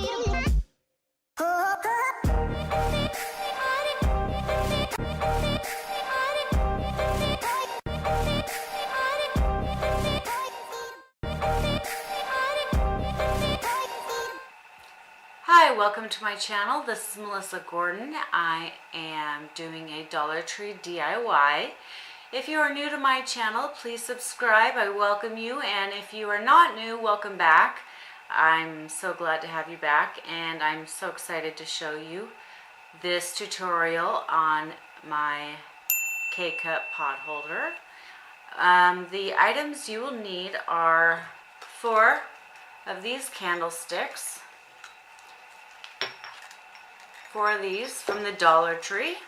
Hi, welcome to my channel. This is Melissa Gordon. I am doing a Dollar Tree DIY. If you are new to my channel, please subscribe. I welcome you, and if you are not new, welcome back. I'm so glad to have you back, and I'm so excited to show you this tutorial on my K-cup pot holder. The items you will need are 4 of these candlesticks, 4 of these from the Dollar Tree,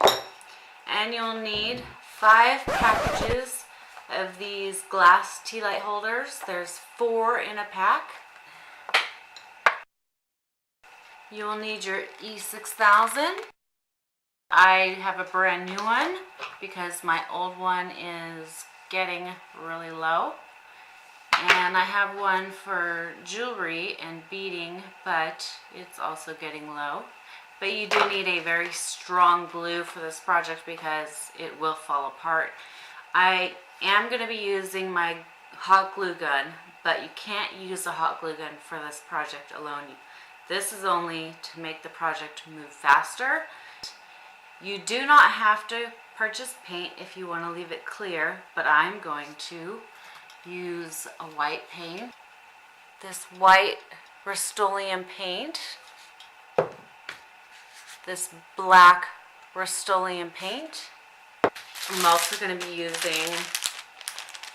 and you'll need 5 packages of these glass tea light holders. There's 4 in a pack. You'll need your E6000. I have a brand new one because my old one is getting really low. And I have one for jewelry and beading, but it's also getting low. But you do need a very strong glue for this project because it will fall apart. I am going to be using my hot glue gun, but you can't use a hot glue gun for this project alone. This is only to make the project move faster. You do not have to purchase paint if you want to leave it clear, but I'm going to use a white paint. This white Rust-Oleum paint. This black Rust-Oleum paint. I'm also going to be using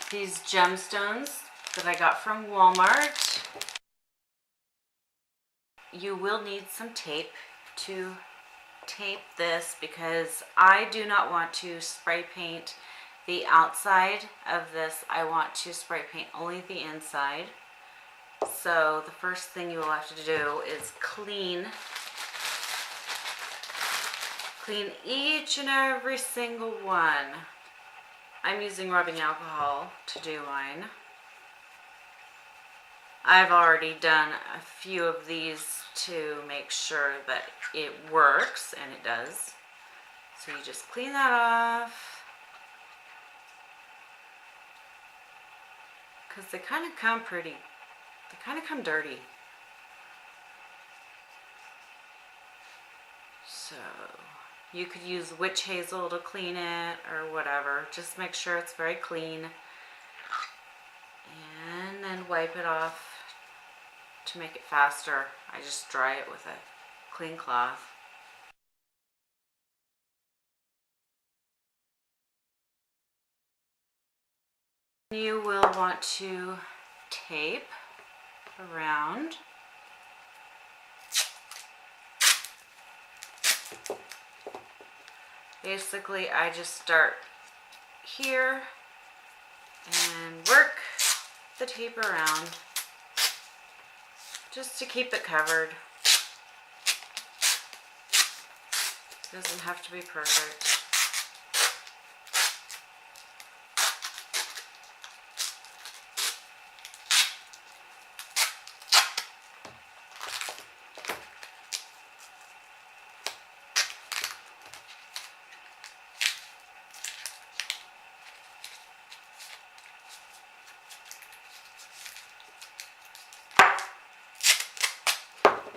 these gemstones that I got from Walmart. You will need some tape to tape this because I do not want to spray paint the outside of this. I want to spray paint only the inside. So the first thing you will have to do is clean each and every single one. I'm using rubbing alcohol to do mine. I've already done a few of these to make sure that it works, and it does. So you just clean that off, because they kind of come dirty. So you could use witch hazel to clean it or whatever. Just make sure it's very clean. And then wipe it off to make it faster. I just dry it with a clean cloth. You will want to tape around. Basically, I just start here and work the tape around just to keep it covered. It doesn't have to be perfect.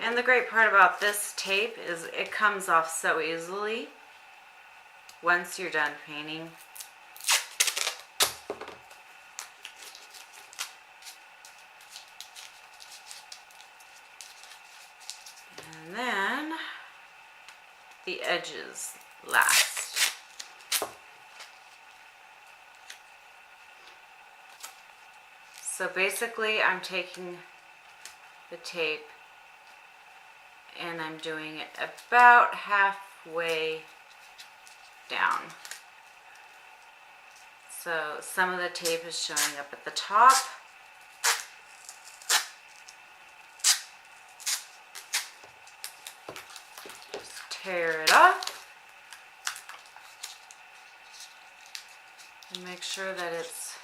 And the great part about this tape is it comes off so easily once you're done painting. And then the edges last. So basically I'm taking the tape and I'm doing it about halfway down. So some of the tape is showing up at the top. Just tear it off and make sure that it's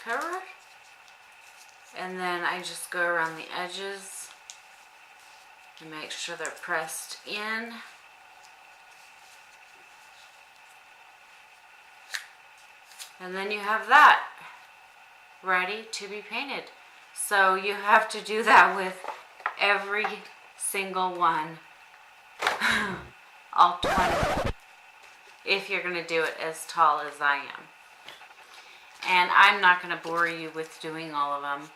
covered. And then I just go around the edges And make sure they're pressed in. And then you have that ready to be painted. So you have to do that with every single one, all 20, if you're going to do it as tall as I am. And I'm not going to bore you with doing all of them.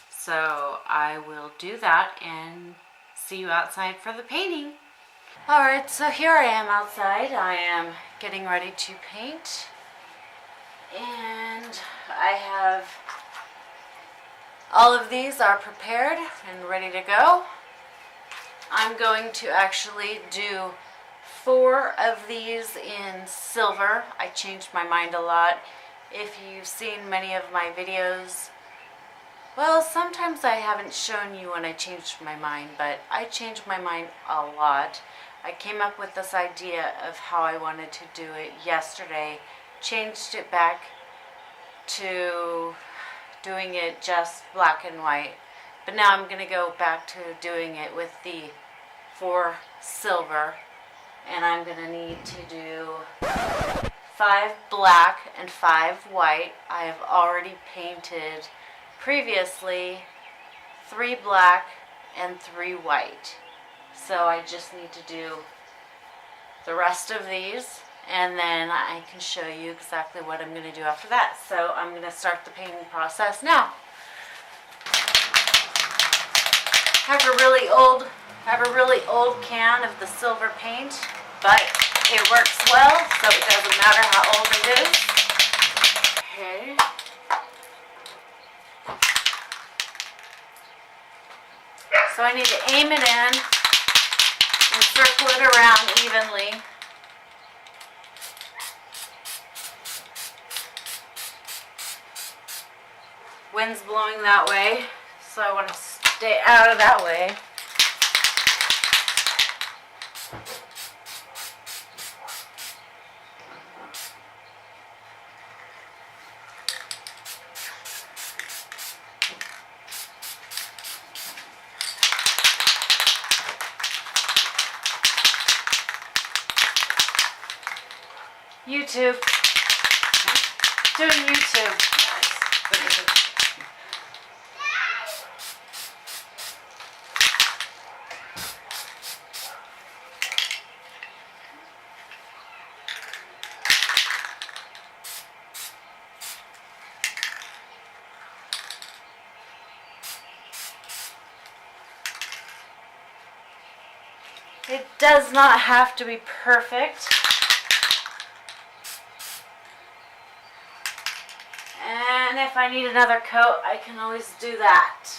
So I will do that and see you outside for the painting. Alright, so here I am outside. I am getting ready to paint. And I have all of these are prepared and ready to go. I'm going to actually do 4 of these in silver. I changed my mind a lot. If you've seen many of my videos, well, sometimes I haven't shown you when I changed my mind, but I changed my mind a lot. I came up with this idea of how I wanted to do it yesterday, changed it back to doing it just black and white. But now I'm going to go back to doing it with the 4 silver. And I'm going to need to do 5 black and 5 white. I have already painted previously 3 black and 3 white. So I just need to do the rest of these, and then I can show you exactly what I'm going to do after that. So I'm going to start the painting process now. I have a really old can of the silver paint, but it works well, so it doesn't matter how old it is. Okay. So I need to aim it in and circle it around evenly. Wind's blowing that way, so I want to stay out of that way. YouTube. Doing YouTube. It does not have to be perfect. And if I need another coat, I can always do that.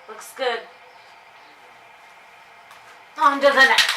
Looks good. On to the next.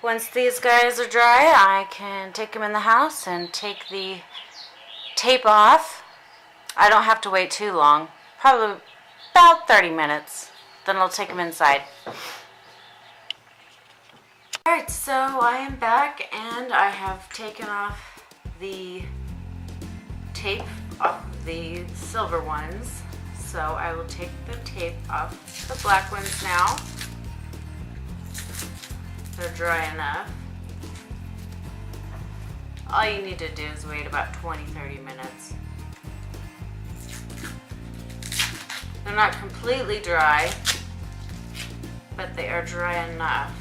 Once these guys are dry, I can take them in the house and take the tape off. I don't have to wait too long, probably about 30 minutes. Then I'll take them inside. Alright, so I am back and I have taken off the tape off the silver ones. So I will take the tape off the black ones now. They're dry enough. All you need to do is wait about 20-30 minutes. They're not completely dry, but they are dry enough.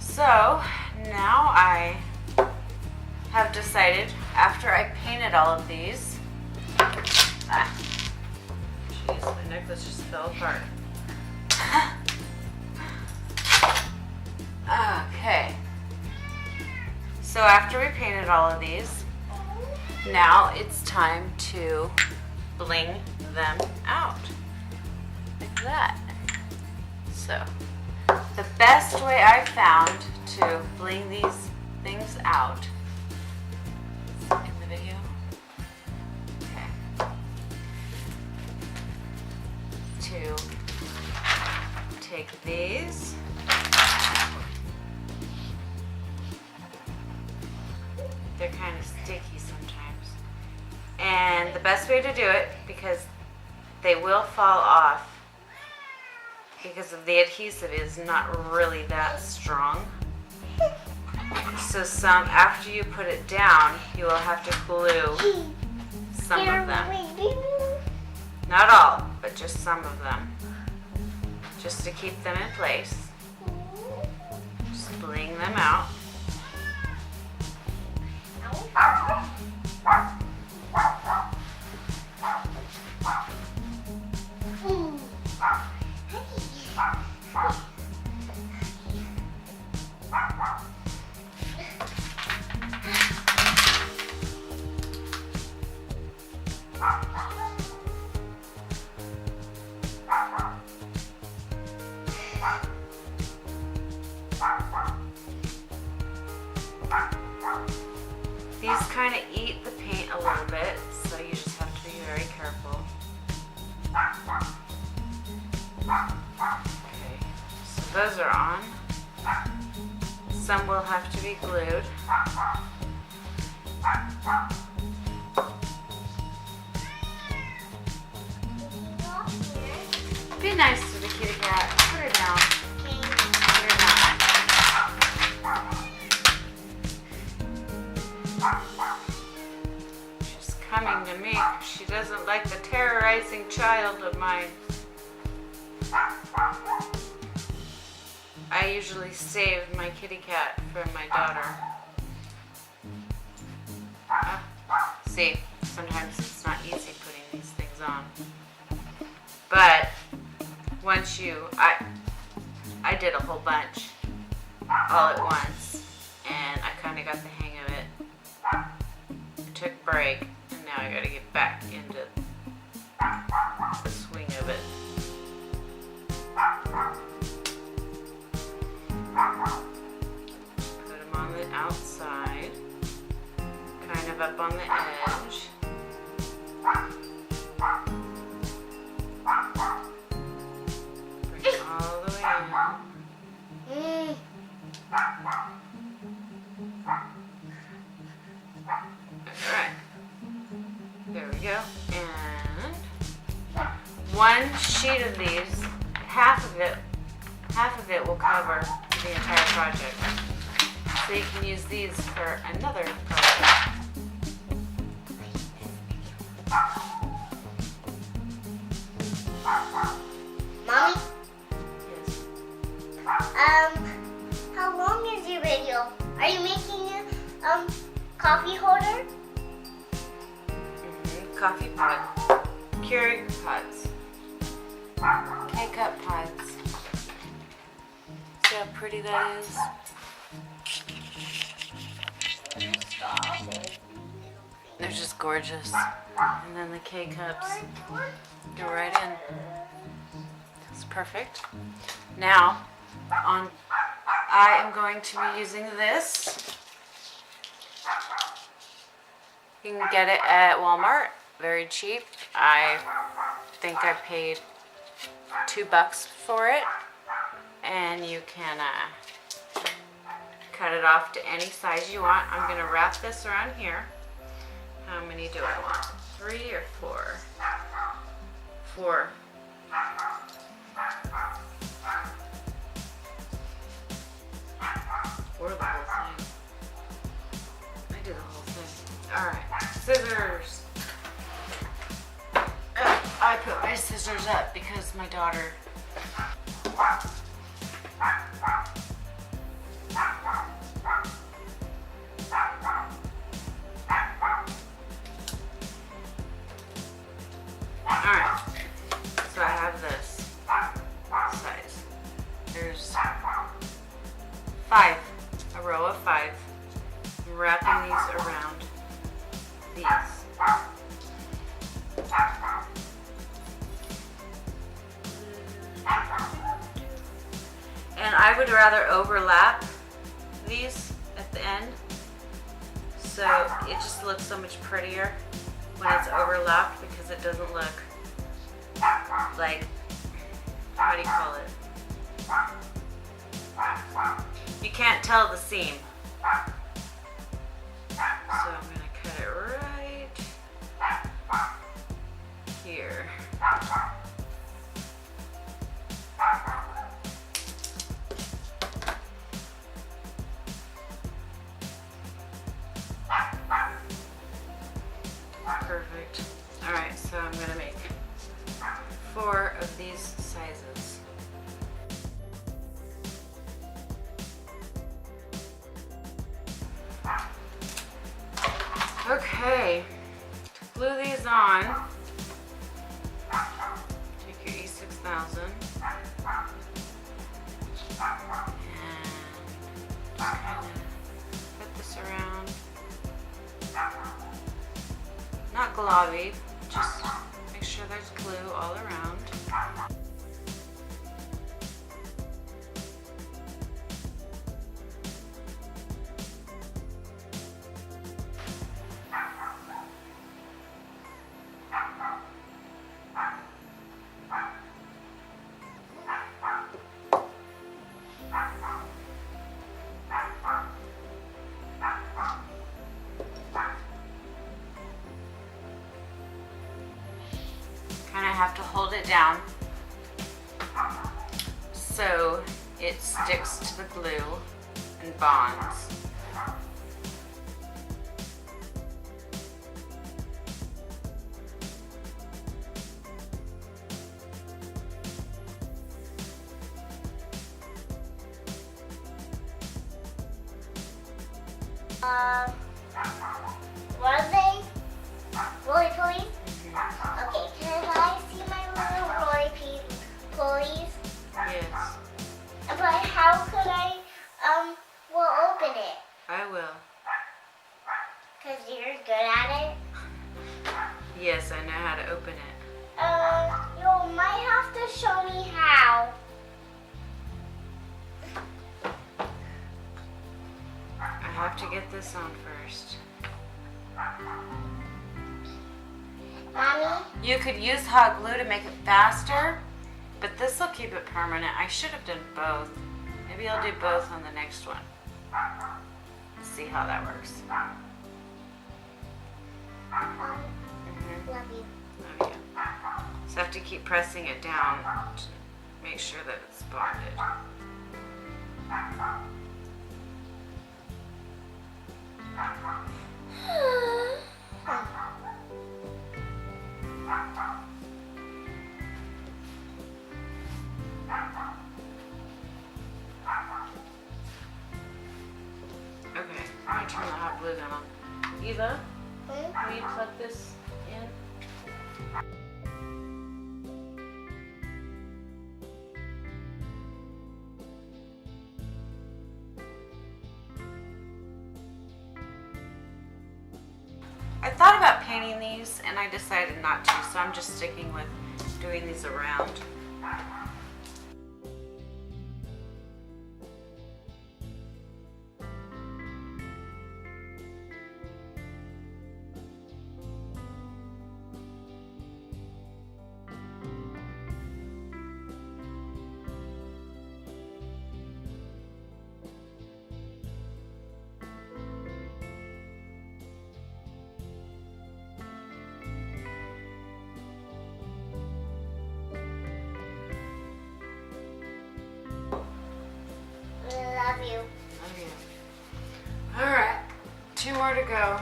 So now I have decided, after I painted all of these, jeez, my necklace just fell apart. Okay, so after we painted all of these, now it's time to bling them out, like that. So the best way I found to bling these things out in the video. Okay. To take these. They're kind of sticky sometimes. And the best way to do it, because they will fall off, because of the adhesive is not really that strong. So after you put it down, you will have to glue some of them. Not all, but just some of them. Just to keep them in place. Just bling them out. These kind of eat the paint a little bit, so you just have to be very careful. Okay, so those are on. Some will have to be glued. Be nice to the kitty cat. Put her down. Put her down. She's coming to me. She doesn't like the terrorizing child of mine. I usually save my kitty cat for my daughter. See, sometimes it's not easy putting these things on. But once I did a whole bunch all at once, and I kind of got the hang of it. I took a break, and now I got to get back into the swing of it. Put them on the outside, kind of up on the edge. Bring it all the way in. Alright, there we go. And one sheet of these, half of it will cover the entire project. So you can use these for another project. Mommy? Yes. How long is your video? Are you making a coffee holder? Coffee pot. Keurig pots. K-cup pots. See how pretty that is? They're just gorgeous. And then the K-cups go right in. It's perfect. Now, I am going to be using this. You can get it at Walmart, very cheap. I think I paid $2 for it. And you can cut it off to any size you want. I'm going to wrap this around here. How many do I want? 3 or 4? 4. Or the whole thing. I did the whole thing. Alright, scissors. I put my scissors up because my daughter Alright, so I have this size. There's 5, a row of 5. I'm wrapping these around these. And I would rather overlap these at the end, so it just looks so much prettier when it's overlapped, because it doesn't look like, how do you call it? You can't tell the seam. So I'm going to cut it right here. Perfect. Alright, so I'm going to make 4 of these sizes. Okay, to glue these on, take your E6000 and just kind of put this around. Not globby, just make sure there's glue all around. Have to hold it down so it sticks to the glue and bonds. What are they? Roly polies? Okay, can I see my little roly polies? Yes. But how could I, will open it? I will. Because you're good at it? Yes, I know how to open it. You might have to show me how. I have to get this on first. Mommy? You could use hot glue to make it faster, but this will keep it permanent. I should have done both. Maybe I'll do both on the next one. See how that works. Love you. Oh, yeah. So I have to keep pressing it down to make sure that it's bonded. Okay, I'm gonna turn the hot glue gun on. Eva, will you plug this in? I thought about painting these and I decided not to, so I'm just sticking with doing these around. more to go.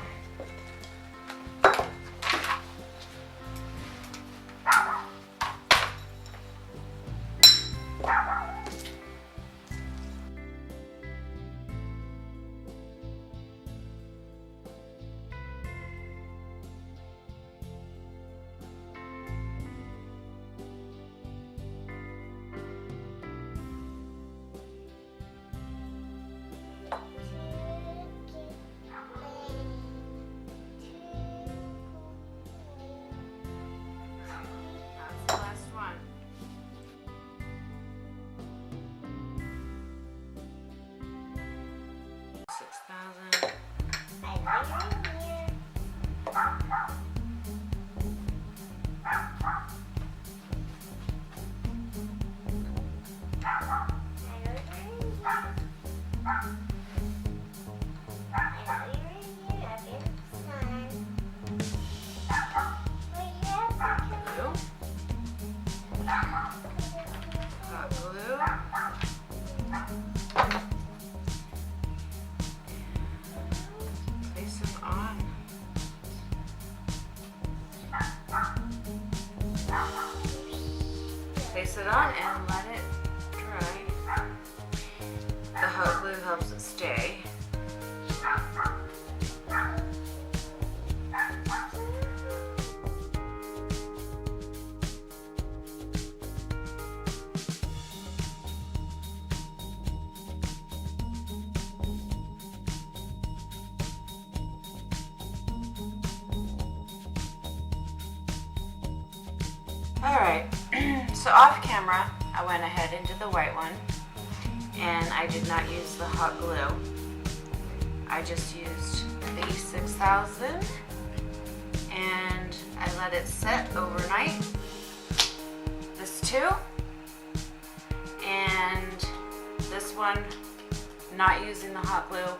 Last one. $6,000. Glue. Hot glue. Place them on. Place it on and let it dry. The hot glue helps it stay. Alright, so off camera, I went ahead into the white one, and I did not use the hot glue. I just used the E6000, and I let it set overnight. This too, and this one, not using the hot glue,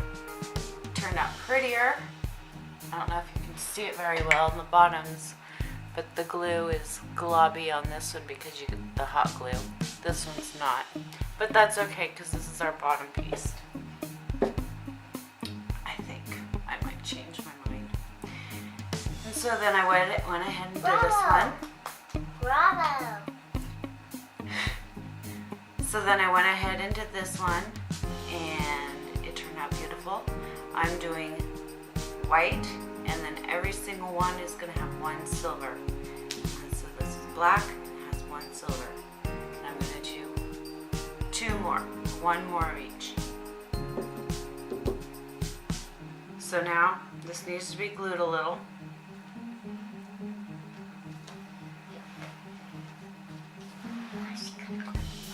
turned out prettier. I don't know if you can see it very well in the bottoms, but the glue is globby on this one because you get the hot glue. This one's not. But that's okay because this is our bottom piece. I think I might change my mind. And so then I went ahead and did this one. Bravo! So then I went ahead and did this one, and it turned out beautiful. I'm doing white, and then every single one is going to have one silver. And so this is black, has one silver. And I'm going to do two more, one more of each. So now this needs to be glued a little.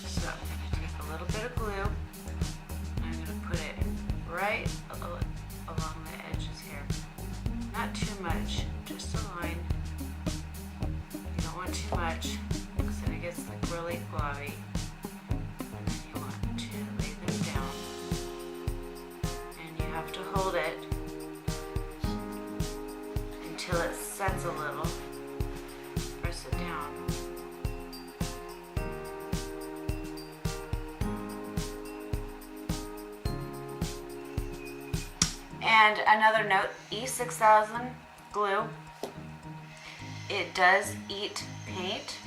So I'm going to take a little bit of glue. I'm going to put it right along the edges here. Not too much, just a line. You don't want too much because then it gets like really globby. And then you want to lay them down. And you have to hold it until it sets a little. Press it down. And another note, E6000 glue, it does eat paint,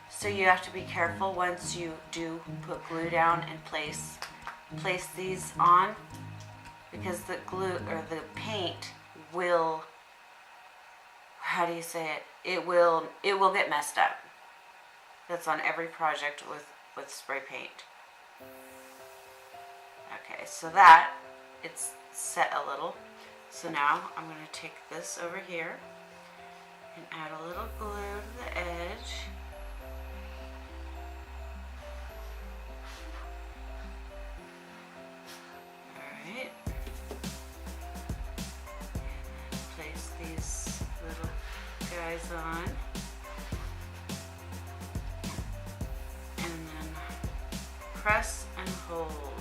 so you have to be careful once you do put glue down and place these on, because the glue or the paint will, how do you say it? It will get messed up. That's on every project with spray paint. Okay, so that it's set a little. So now I'm going to take this over here and add a little glue to the edge. Alright. Place these little guys on. And then press and hold.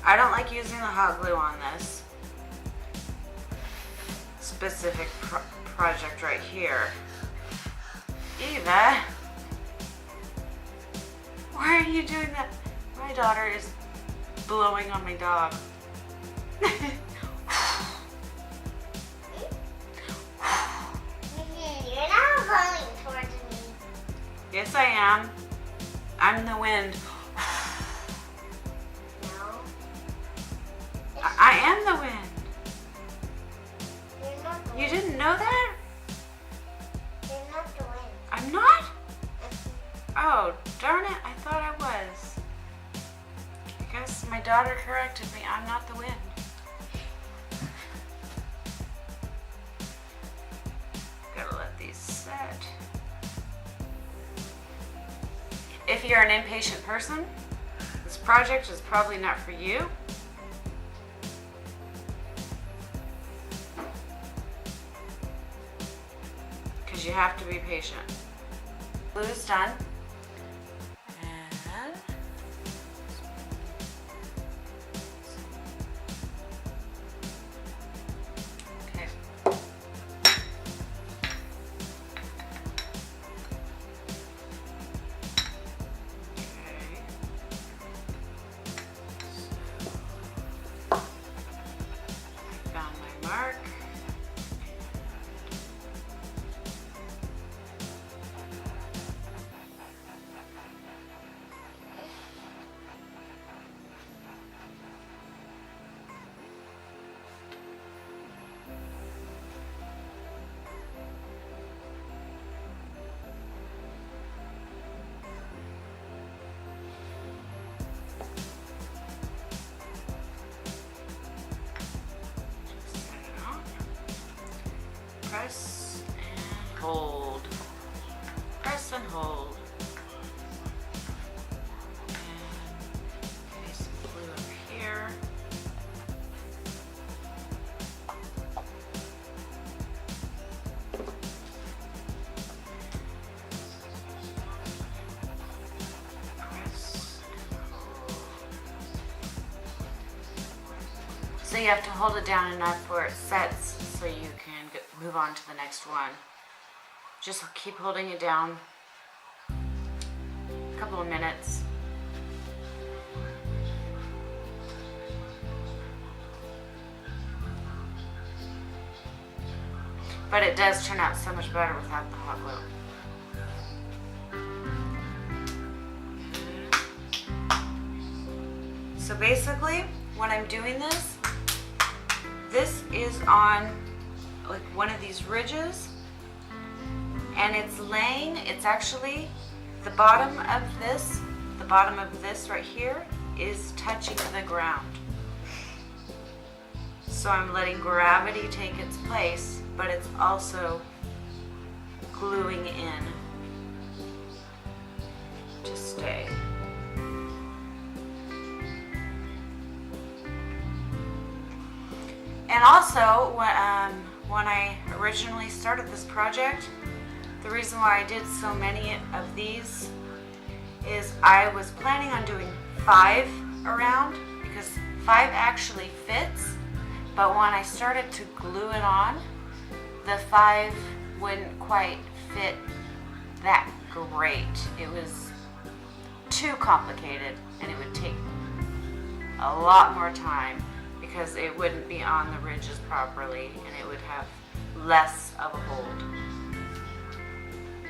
I don't like using the hot glue on this specific project right here. Eva, why are you doing that? My daughter is blowing on my dog. You're not blowing towards me. Yes, I am. I'm the wind. No. I am the wind. You're not the You wind. didn't know that? You're not the wind. I'm not? Oh, darn it. I thought I was. I guess my daughter corrected me. I'm not the wind. Gotta let these set. If you're an impatient person, this project is probably not for you. Because you have to be patient. Glue is done. And okay. Found my mark. Press and hold. Press and hold. And okay, some glue up here. Press and hold. So you have to hold it down enough where it sets so you can move on to the next one. Just keep holding it down a couple of minutes. But it does turn out so much better without the hot glue. So basically, when I'm doing this is on like one of these ridges, and it's actually the bottom of this right here is touching the ground. So I'm letting gravity take its place, but it's also gluing in to stay. And also, when I originally started this project, the reason why I did so many of these is I was planning on doing 5 around, because 5 actually fits, but when I started to glue it on, the 5 wouldn't quite fit that great. It was too complicated, and it would take a lot more time, because it wouldn't be on the ridges properly, and it would have less of a hold.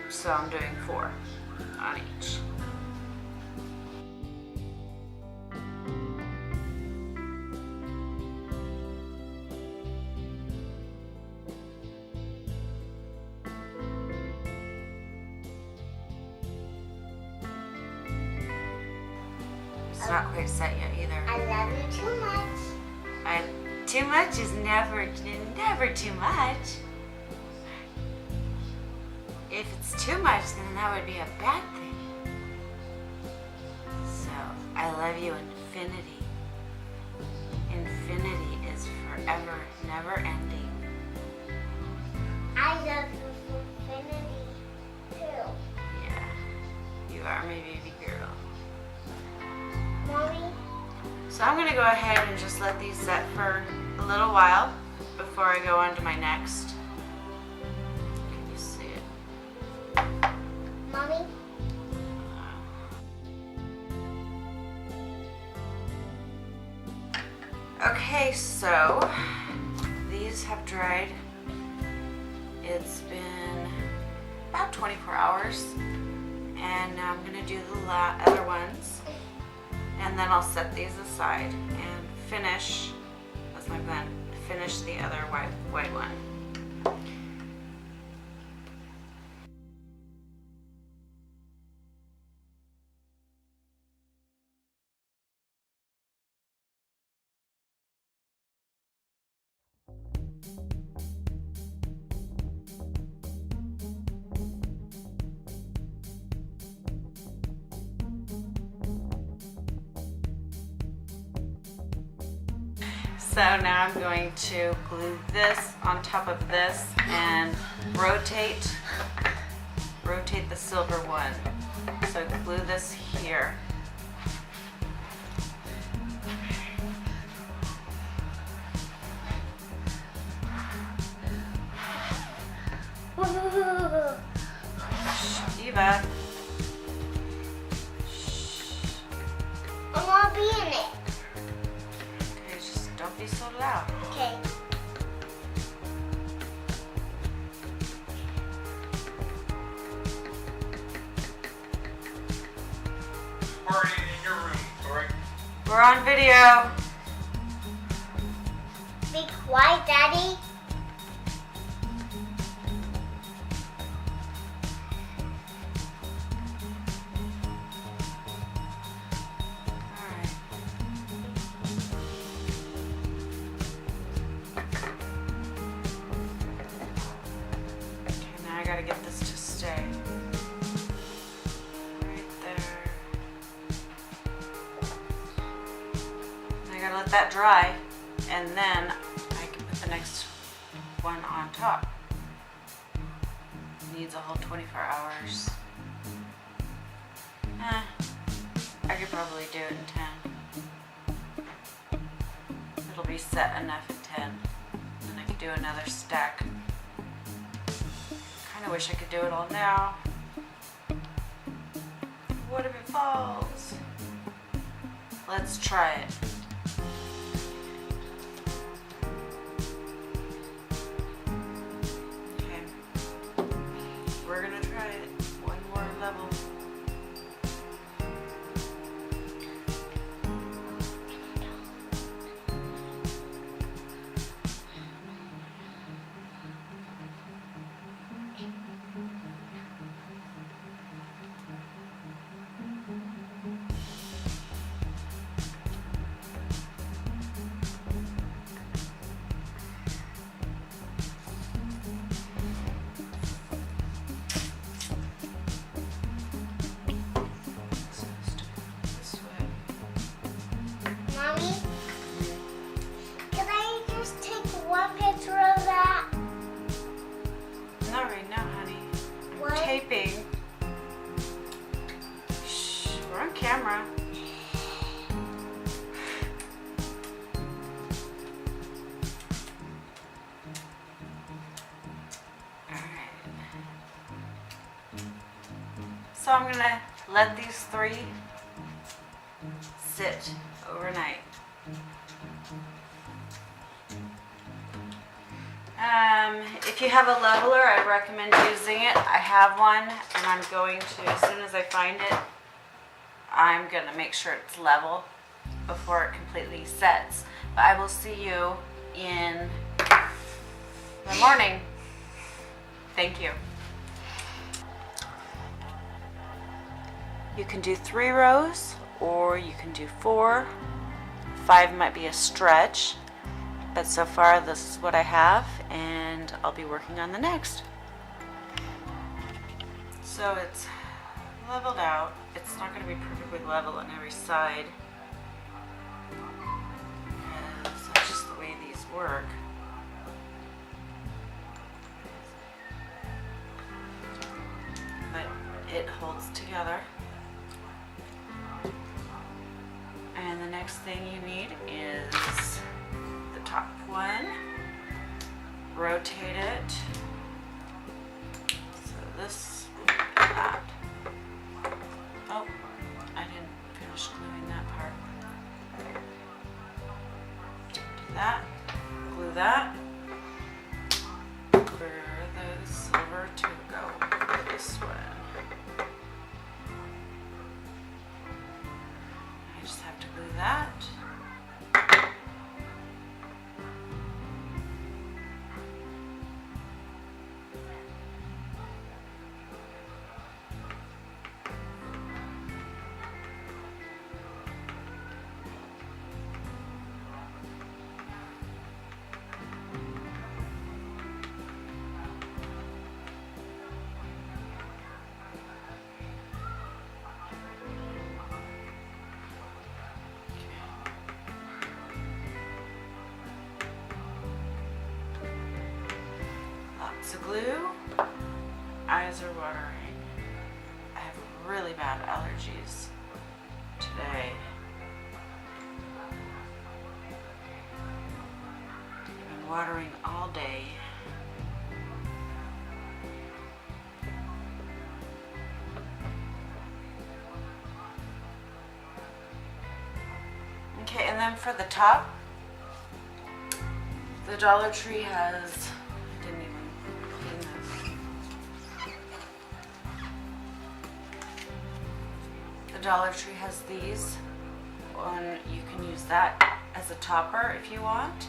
So I'm doing 4 on each. It's not quite set yet either. I love you too much. Too much is never too much. If it's too much, then that would be a bad thing. So, I love you infinity. Infinity is forever, never ending. I love you for infinity too. Yeah, you are my baby girl. Mommy? So I'm gonna go ahead and just let these set for a little while before I go on to my next. Can you see it? Mommy? Okay, so these have dried. It's been about 24 hours. And now I'm going to do the other ones. And then I'll set these aside and finish, that's my plan, finish the other white one. So now I'm going to glue this on top of this and rotate the silver one. So glue this here. Eva. I want to be in it. Okay, just don't be so loud. Okay. Party in your room, Keurig. We're on video. Be quiet, Daddy. I gotta get this to stay right there. I gotta let that dry, and then I can put the next one on top. Needs a whole 24 hours. I could probably do it in 10. It'll be set enough at 10, and I could do another stack. I wish I could do it all now. What if it falls? Let's try it. Okay. We're gonna try it. One more level. Mommy, can I just take one picture of that? Not right now, honey. I'm What? taping. Shh, we're on camera. Alright. So I'm gonna let these three sit overnight. If you have a leveler, I recommend using it. I have one, and I'm going to, as soon as I find it, I'm going to make sure it's level before it completely sets. But I will see you in the morning. Thank you. You can do 3 rows, or you can do 4. 5 might be a stretch. But so far, this is what I have, and I'll be working on the next. So it's leveled out. It's not going to be perfectly level on every side, because that's just the way these work. But it holds together. And the next thing you need is the top one. rotate it. So this, that. Oh, I didn't finish gluing that part. Do that, glue that. Where the silver to go? This one. I just have to glue that. Lots of glue. Eyes are watering. I have really bad allergies today. I've been watering all day. Okay, and then for the top, the Dollar Tree has, I didn't even clean this. The Dollar Tree has these, and you can use that as a topper if you want,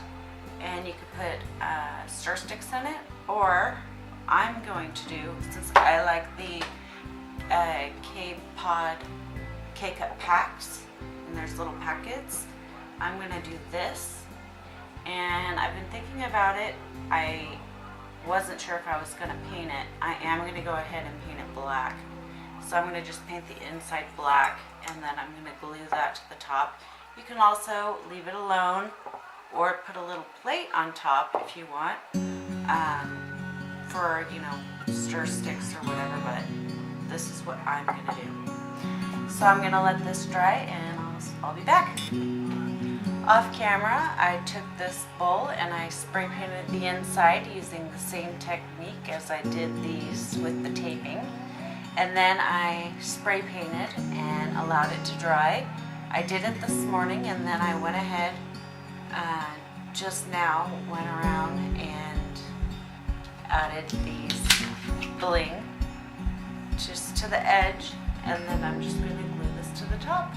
and you could put stir sticks in it, or I'm going to do, since I like the K-Cup packs, and there's little packets, I'm going to do this. And I've been thinking about it. I wasn't sure if I was going to paint it. I am going to go ahead and paint it black. So I'm going to just paint the inside black, and then I'm going to glue that to the top. You can also leave it alone or put a little plate on top if you want for, you know, stir sticks or whatever, but this is what I'm going to do. So I'm going to let this dry, and I'll be back. Off camera, I took this bowl and I spray painted the inside using the same technique as I did these with the taping. And then I spray painted and allowed it to dry. I did it this morning, and then I went ahead just now, went around and added these bling just to the edge, and then I'm just going to glue this to the top.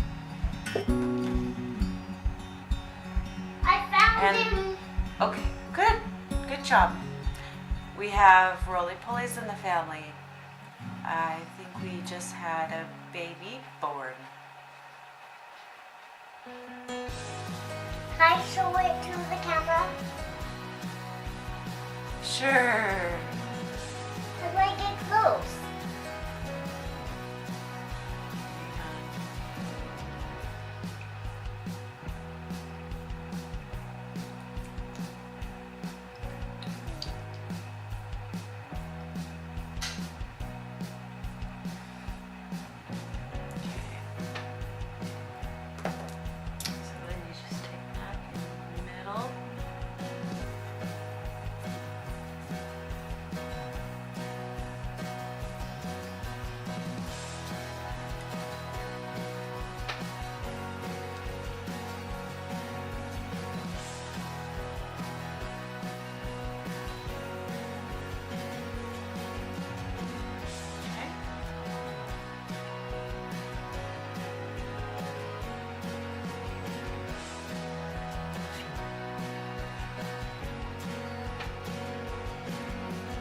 And, okay, good job. We have roly-polies in the family. I think we just had a baby born. Can I show it to the camera? Sure. How do I get close?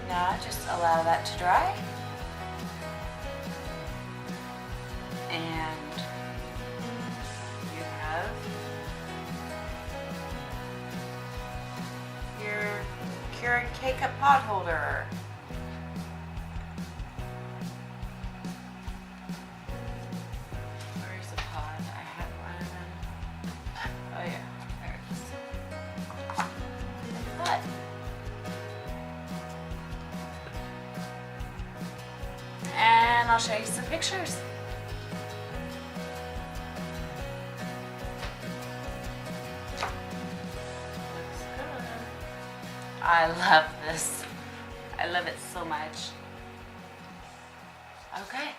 Now just allow that to dry. And you have your Keurig K-Cup pot holder. Where's the pot? I had one. Oh yeah, there it is. But and I'll show you some pictures. Looks good. I love this. I love it so much. Okay.